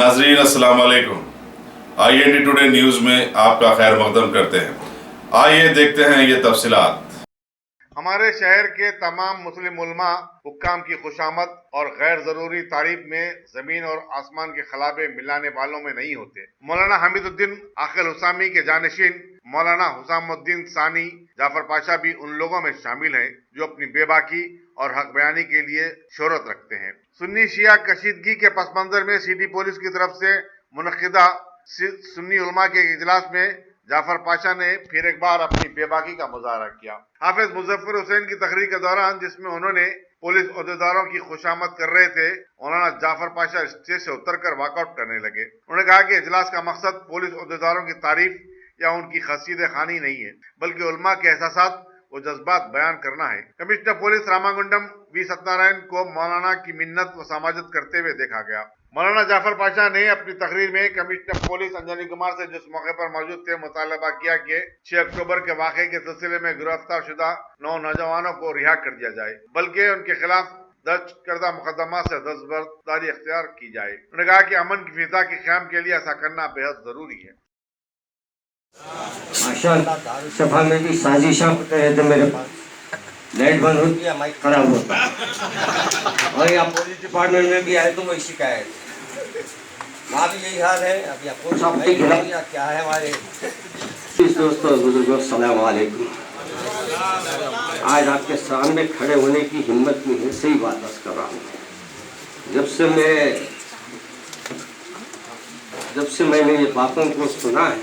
नाजरीन अस्सलाम वालेकुम। IND टुडे न्यूज़ में आपका खैर मकदम करते हैं। आइए देखते हैं ये तफसीलात। हमारे शहर के तमाम मुस्लिम उलमा हुक्काम की खुशामद और गैर जरूरी तारीफ में जमीन और आसमान के खलाबे मिलाने वालों में नहीं होते। मौलाना हामिदुद्दीन आकिल हुसामी के जानशीन मौलाना हुसामुद्दीन सानी जाफर पाशा भी उन लोगों में शामिल हैं जो अपनी बेबाकी और हक बयानी के लिए शोहरत रखते हैं। सुन्नी शिया कशीदगी के पस मंजर में सिटी पुलिस की तरफ से मुनक्किदा सुन्नी उलमा के इजलास में जाफर पाशा ने फिर एक बार अपनी बेबाकी का मुजाहरा किया। हाफिज मुजफ्फर हुसैन की तकरीर के दौरान जिसमें उन्होंने पुलिस अहदेदारों की खुशामद कर रहे थे, मौलाना जाफर पाशा स्टेज से उतरकर वॉकआउट करने लगे। उन्होंने कहा कि इजलास का मकसद पुलिस अहदेदारों की तारीफ या उनकी खसीदे खानी नहीं है, बल्कि उलमा के एहसासात वो जज्बात बयान करना है। Commissioner police Ramagundam V Satyanarayana को मौलाना की मिन्नत व समाजत करते हुए देखा गया। मौलाना जाफर पाशा ने अपनी तकरीर में कमिश्नर पुलिस अंजनी कुमार से जिस मौके पर मौजूद थे मुतालबा किया कि 6 अक्टूबर के वाक़े के सिलसिले में गिरफ्तार शुदा 9 नौजवानों को रिहा कर दिया जाए, बल्कि उनके खिलाफ दर्ज करदा मुकदमा से दस्तबरदारी इख्तियार की जाए। उन्होंने कहा कि अमन की फिजा के क़याम के लिए ऐसा करना बेहद जरूरी है। माशाअल्लाह सभा में भी साजिशा होते रहते, मेरे पास लाइट बंद होती है, माइक खराब होता है, और यहाँ पुलिस डिपार्टमेंट में भी आए तो वही शिकायत, वहाँ भी यही हाल है। अब यहाँ पुलिस क्या है हमारे दोस्तों बुजुर्गों, अस्सलाम वालेकुम। आज आपके सामने खड़े होने की हिम्मत नहीं है, सही बात बस कर रहा हूँ। जब से मैंने ये बातों को सुना है,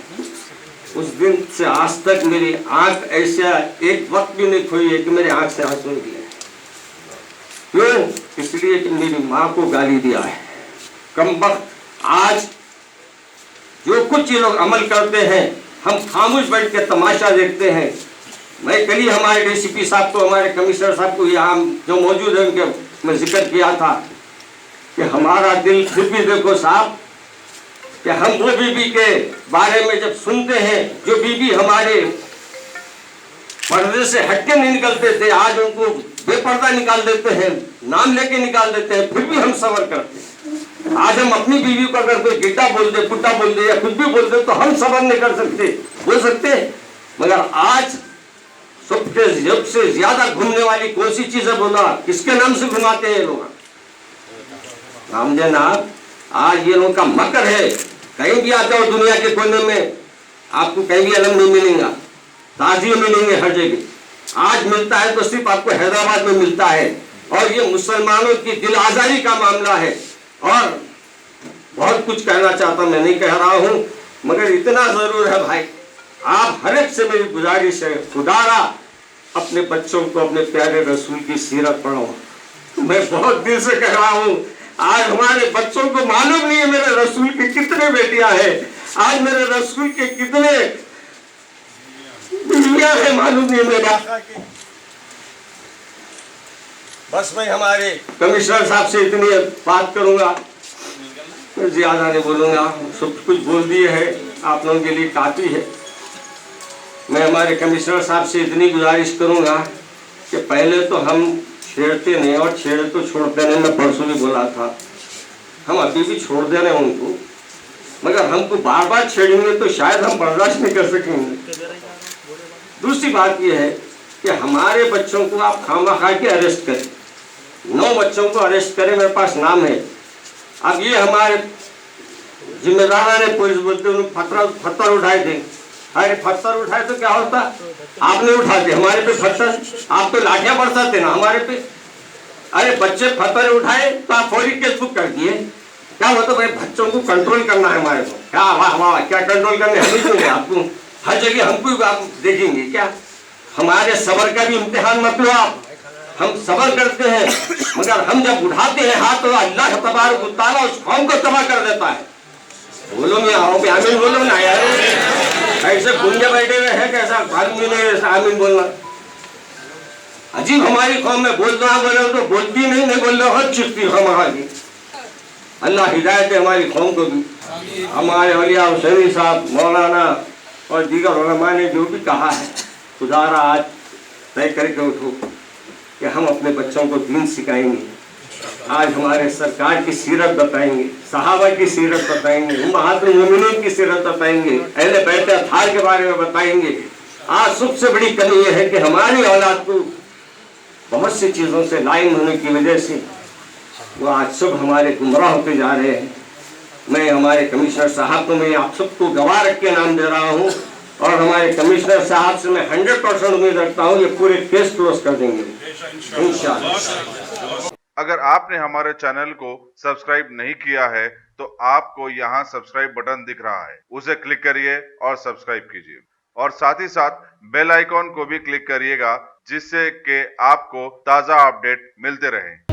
उस दिन से आज तक मेरी आंख ऐसा एक वक्त भी नहीं खोई है कि मेरे आंख से आंसू निकले। क्यों? इसलिए कि मेरी माँ को गाली दिया है। कमबख्त, आज जो कुछ ये लोग अमल करते हैं हम खामोश बैठ के तमाशा देखते हैं। मैं कल ही हमारे DCP साहब को, हमारे कमिश्नर साहब को यहाँ जो मौजूद है उनके मैं जिक्र किया था कि हमारा दिल फिर भी देखो साहब कि हम वो बीबी के बारे में जब सुनते हैं जो बीबी हमारे पर्दे से हटके नहीं निकलते थे, आज उनको बेपर्दा निकाल देते हैं, नाम लेके निकाल देते हैं, फिर भी हम सबर करते हैं। आज हम अपनी बीवी को अगर कोई गिट्टा बोल दे, पुट्टा बोल दे या कुछ भी बोल दे तो हम सबर नहीं कर सकते, बोल सकते। मगर आज सबसे ज्यादा घूमने वाली कौन सी चीज है बोला, किसके नाम से घुमाते हैं लोग? राम जनाब, आज ये लोगों का मकर है। कहीं भी आते हो दुनिया के कोने में आपको कहीं भी अलम नहीं मिलेगा, ताजिए मिलेंगे हर जगह। आज मिलता है तो सिर्फ आपको हैदराबाद में मिलता है, और ये मुसलमानों की दिल आजारी का मामला है। और बहुत कुछ कहना चाहता, मैं नहीं कह रहा हूँ, मगर इतना जरूर है भाई, आप हर एक से मेरी गुजारिश है, खुदारा अपने बच्चों को अपने प्यारे रसूल की सीरत पढ़ो। मैं बहुत दिल से कह रहा हूँ, आज हमारे बच्चों को मालूम नहीं है मेरे रसूल के कितने बेटियां हैं, आज मेरे रसूल के कितने बीवियां हैं, मालूम नहीं मेरा। बस मैं हमारे कमिश्नर साहब से इतनी बात करूंगा, मैं ज्यादा नहीं बोलूंगा, सब कुछ बोल दिए है, आप लोगों के लिए काफी है। मैं हमारे कमिश्नर साहब से इतनी गुजारिश करूंगा कि पहले तो हम छेड़ते नहीं, और छेड़े तो छोड़ते नहीं, मैं परसों भी बोला था, हम अभी भी छोड़ दे रहे हैं उनको, मगर हमको बार बार छेड़ेंगे तो शायद हम बर्दाश्त नहीं कर सकेंगे। दूसरी बात यह है कि हमारे बच्चों को आप खामा के अरेस्ट करें, 9 बच्चों को अरेस्ट करें, मेरे पास नाम है। अब ये हमारे जिम्मेदार ने पुलिस बोलते उन्होंने पत्थर उठाए थे। अरे पत्थर उठाए तो क्या होता, आपने उठाते हमारे पे पत्थर, आप तो लाठियां बरसाते ना हमारे पे। अरे बच्चे पत्थर उठाए तो आप फौरी केस बुक कर दिए, क्या होता भाई? बच्चों को कंट्रोल करना है हमारे को, क्या वाह वाह क्या कंट्रोल करने, हम ही आपको हर जगह हमको आप देखेंगे क्या? हमारे सबर का भी इम्तिहान मत लो आप, हम सबर करते हैं, मगर हम जब उठाते हैं हाथ तो अल्लाह तबारक व तआला उस कौम को तबाह कर देता है। बोलो मैं आओ, आमीन बोलो ना यार, ऐसे गुंजे बैठे हुए हैं कैसा मालूम नहीं आमीन बोलना। अजीब हमारी कौम में बोलना बोले तो बोलती नहीं बोल रहे हर चीज हमारी। अल्लाह हिदायत है हमारी कौम को भी। हमारे औलिया हुसैनी साहब, मौलाना और दीगर उलमा ने जो भी कहा है, खुदारा आज तय करके उठो कि हम अपने बच्चों को दीन सिखाएंगे। आज हमारे सरकार की सीरत बताएंगे, सहाबा की सीरत बताएंगे, उम्महातुल मोमिनीन की सीरत बताएंगे, अहले बैत अत्हार के बारे में बताएंगे। आज सबसे बड़ी कमी यह है कि हमारी औलाद को बहुत सी चीजों से लाइन होने की वजह से वो आज सब हमारे गुमराह होते जा रहे हैं। मैं हमारे कमिश्नर साहब को, मैं आप सबको गवाह रख के नाम दे रहा हूँ और हमारे कमिश्नर साहब से मैं 100% उम्मीद रखता हूँ ये पूरे केस क्लोज कर देंगे इंशाअल्लाह। अगर आपने हमारे चैनल को सब्सक्राइब नहीं किया है तो आपको यहाँ सब्सक्राइब बटन दिख रहा है, उसे क्लिक करिए और सब्सक्राइब कीजिए और साथ ही साथ बेल आइकॉन को भी क्लिक करिएगा जिससे कि आपको ताज़ा अपडेट मिलते रहें।